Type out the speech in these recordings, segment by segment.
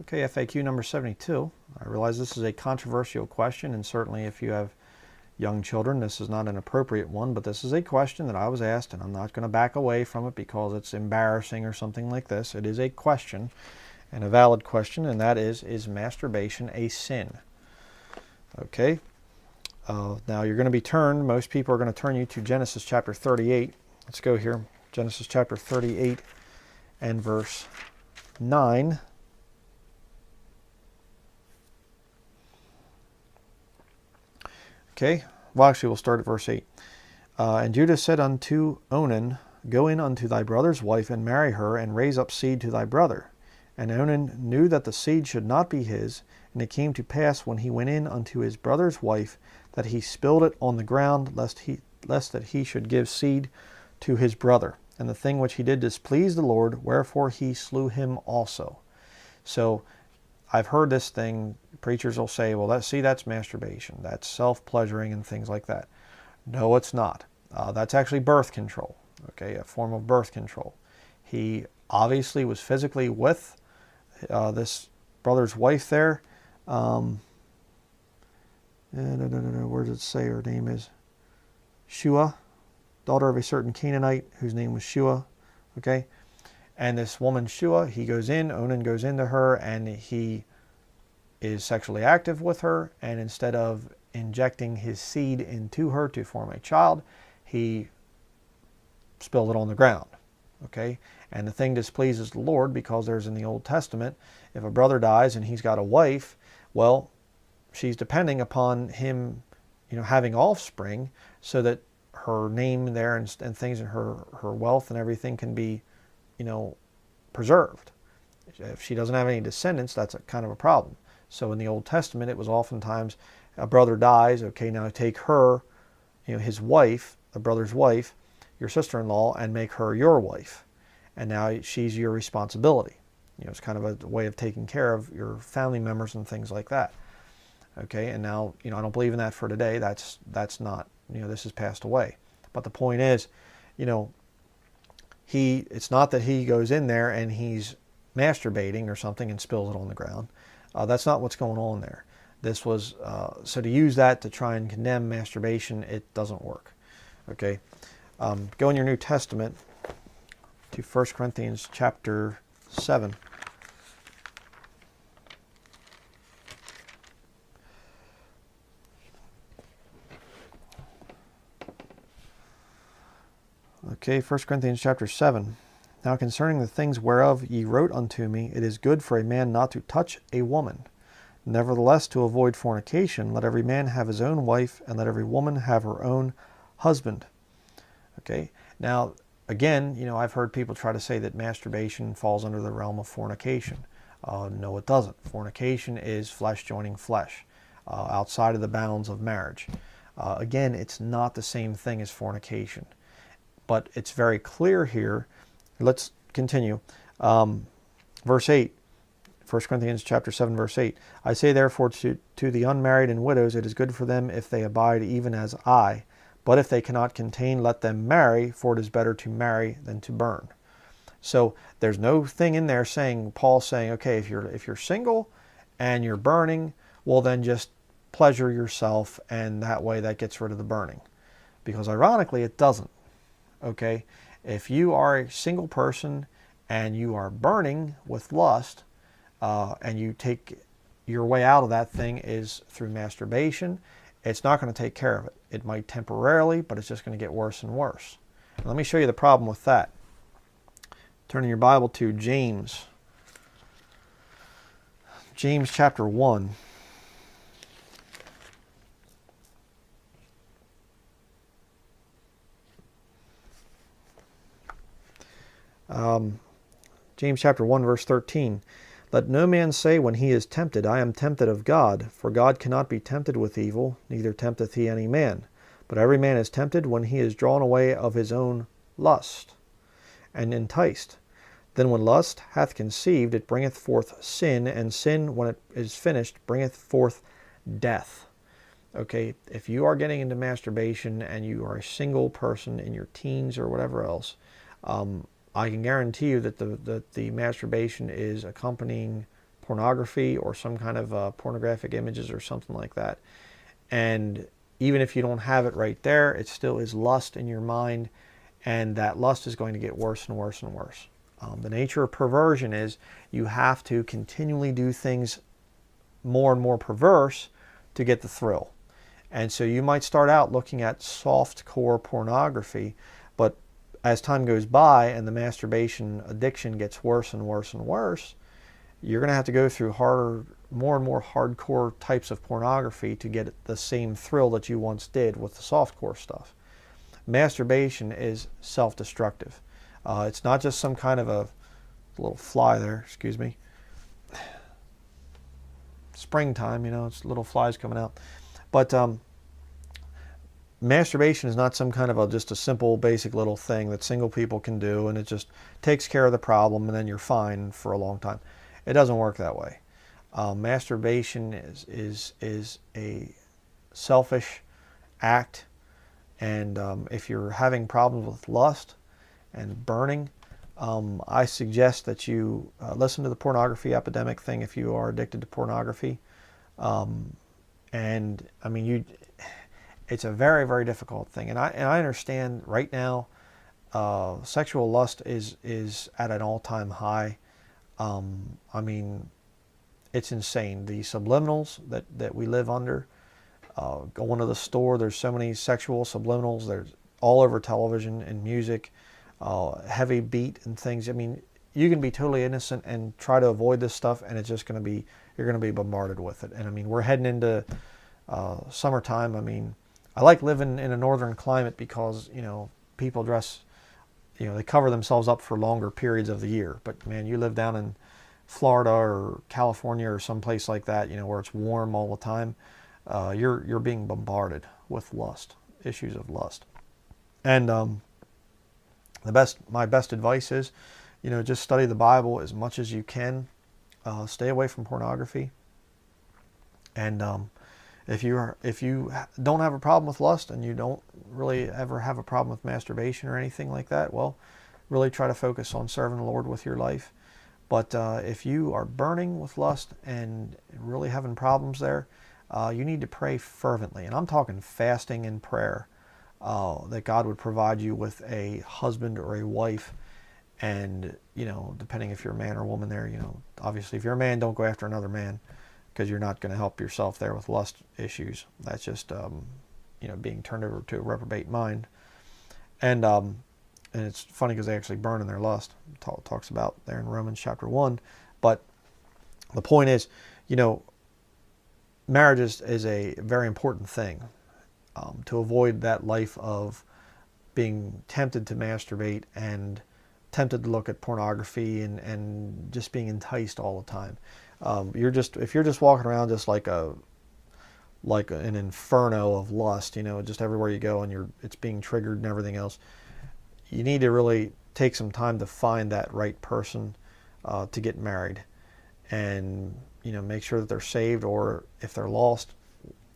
Okay, FAQ number 72. I realize this is a controversial question, and certainly if you have young children, this is not an appropriate one, but this is a question that I was asked, and I'm not going to back away from it because it's embarrassing or something like this. It is a question, and a valid question, and that is masturbation a sin? Okay. Now you're going to be most people are going to turn you to Genesis chapter 38. Let's go here. Genesis chapter 38 and verse 9. Okay, well actually we'll start at verse 8. And Judah said unto Onan, Go in unto thy brother's wife, and marry her, and raise up seed to thy brother. And Onan knew that the seed should not be his, and it came to pass when he went in unto his brother's wife, that he spilled it on the ground, lest that he should give seed to his brother. And the thing which he did displeased the Lord, wherefore he slew him also. So I've heard this thing, preachers will say, well, that's masturbation. That's self-pleasuring and things like that. No, it's not. That's actually birth control, okay, a form of birth control. He obviously was physically with this brother's wife there. Where does it say her name is? Shua, daughter of a certain Canaanite whose name was Shua, okay? And this woman, Shua, he goes in, Onan goes into her, and he is sexually active with her, and instead of injecting his seed into her to form a child, he spilled it on the ground, okay? And the thing displeases the Lord because there's in the Old Testament, if a brother dies and he's got a wife, well, she's depending upon him, having offspring so that her name there and things and her wealth and everything can be preserved. If she doesn't have any descendants, that's kind of a problem. So in the Old Testament, it was oftentimes a brother dies, okay, now take her, his wife, the brother's wife, your sister-in-law, and make her your wife. And now she's your responsibility. It's kind of a way of taking care of your family members and things like that. Okay, and now, I don't believe in that for today. That's not, this has passed away. But the point is, it's not that he goes in there and he's masturbating or something and spills it on the ground. That's not what's going on there. This was, so to use that to try and condemn masturbation, it doesn't work. Okay, go in your New Testament to 1 Corinthians chapter 7. Okay, 1 Corinthians chapter 7. Now concerning the things whereof ye wrote unto me, it is good for a man not to touch a woman. Nevertheless, to avoid fornication, let every man have his own wife, and let every woman have her own husband. Okay, now again, I've heard people try to say that masturbation falls under the realm of fornication. No, it doesn't. Fornication is flesh joining flesh, outside of the bounds of marriage. Again, it's not the same thing as fornication. But it's very clear here. Let's continue. Verse 8, 1 Corinthians chapter 7, verse 8. I say therefore to the unmarried and widows, it is good for them if they abide even as I. But if they cannot contain, let them marry, for it is better to marry than to burn. So there's no thing in there saying, Paul's saying, okay, if you're single and you're burning, well then just pleasure yourself, and that way that gets rid of the burning. Because ironically, it doesn't. Okay, if you are a single person and you are burning with lust, and you take your way out of that thing is through masturbation, it's not going to take care of it. It might temporarily, but it's just going to get worse and worse. And let me show you the problem with that. Turning your Bible to James. James chapter 1. James chapter 1 verse 13. Let no man say when he is tempted, I am tempted of God, for God cannot be tempted with evil, neither tempteth he any man. But every man is tempted when he is drawn away of his own lust, and enticed. Then when lust hath conceived, it bringeth forth sin, and sin, when it is finished, bringeth forth death. Okay, if you are getting into masturbation and you are a single person in your teens or whatever else, I can guarantee you that the masturbation is accompanying pornography or some kind of pornographic images or something like that. And even if you don't have it right there, it still is lust in your mind, and that lust is going to get worse and worse and worse. The nature of perversion is you have to continually do things more and more perverse to get the thrill. And so you might start out looking at soft core pornography, but as time goes by and the masturbation addiction gets worse and worse and worse, you're going to have to go through more and more hardcore types of pornography to get the same thrill that you once did with the softcore stuff. Masturbation is self-destructive. It's not just some kind of a little fly there, excuse me. Springtime, it's little flies coming out. But masturbation is not some kind of just a simple, basic little thing that single people can do, and it just takes care of the problem, and then you're fine for a long time. It doesn't work that way. Masturbation is a selfish act, and if you're having problems with lust and burning, I suggest that you listen to the pornography epidemic thing if you are addicted to pornography. And I mean, it's a very, very difficult thing. And I understand right now, sexual lust is at an all-time high. I mean, it's insane. The subliminals that we live under, going to the store, there's so many sexual subliminals. There's all over television and music, heavy beat and things. I mean, you can be totally innocent and try to avoid this stuff, and it's just going to be, you're going to be bombarded with it. And I mean, we're heading into summertime. I mean, I like living in a northern climate because, people dress, they cover themselves up for longer periods of the year. But man, you live down in Florida or California or someplace like that, where it's warm all the time, you're being bombarded with lust, issues of lust. And my best advice is, just study the Bible as much as you can. Stay away from pornography. And if you don't have a problem with lust and you don't really ever have a problem with masturbation or anything like that, well, really try to focus on serving the Lord with your life. But if you are burning with lust and really having problems there, you need to pray fervently. And I'm talking fasting and prayer, that God would provide you with a husband or a wife. And, depending if you're a man or a woman there, obviously if you're a man, don't go after another man, because you're not going to help yourself there with lust issues. That's just, being turned over to a reprobate mind. And it's funny because they actually burn in their lust. Talks about there in Romans chapter 1. But the point is, marriage is a very important thing, to avoid that life of being tempted to masturbate and tempted to look at pornography and just being enticed all the time. If you're just walking around just like an inferno of lust, just everywhere you go and it's being triggered and everything else, you need to really take some time to find that right person to get married, and make sure that they're saved, or if they're lost,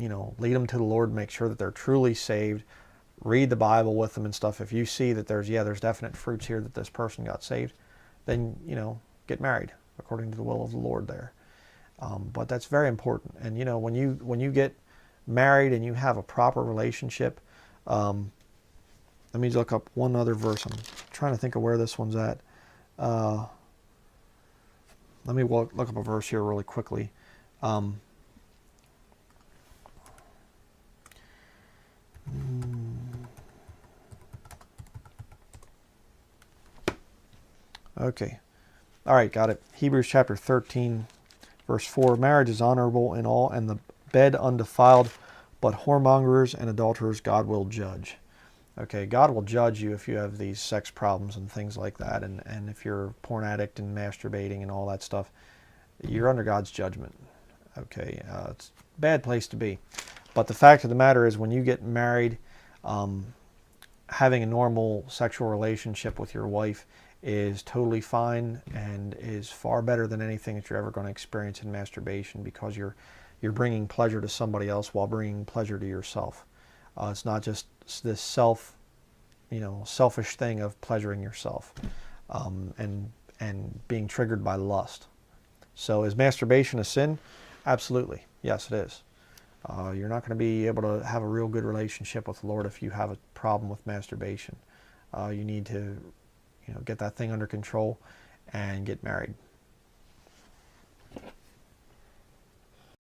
lead them to the Lord. Make sure that they're truly saved. Read the Bible with them and stuff. If you see that there's definite fruits here that this person got saved, then get married according to the will of the Lord there. But that's very important. And when you get married and you have a proper relationship, let me look up one other verse. I'm trying to think of where this one's at. Let me look up a verse here really quickly. Okay. All right, got it. Hebrews chapter 13, verse 4. Marriage is honorable in all, and the bed undefiled, but whoremongers and adulterers God will judge. Okay, God will judge you if you have these sex problems and things like that, and if you're a porn addict and masturbating and all that stuff, you're under God's judgment. Okay, it's a bad place to be. But the fact of the matter is, when you get married, having a normal sexual relationship with your wife is totally fine and is far better than anything that you're ever going to experience in masturbation, because you're bringing pleasure to somebody else while bringing pleasure to yourself. It's not just this selfish thing of pleasuring yourself, and being triggered by lust. So is masturbation a sin? Absolutely. Yes, it is. You're not going to be able to have a real good relationship with the Lord if you have a problem with masturbation. You need to, get that thing under control and get married.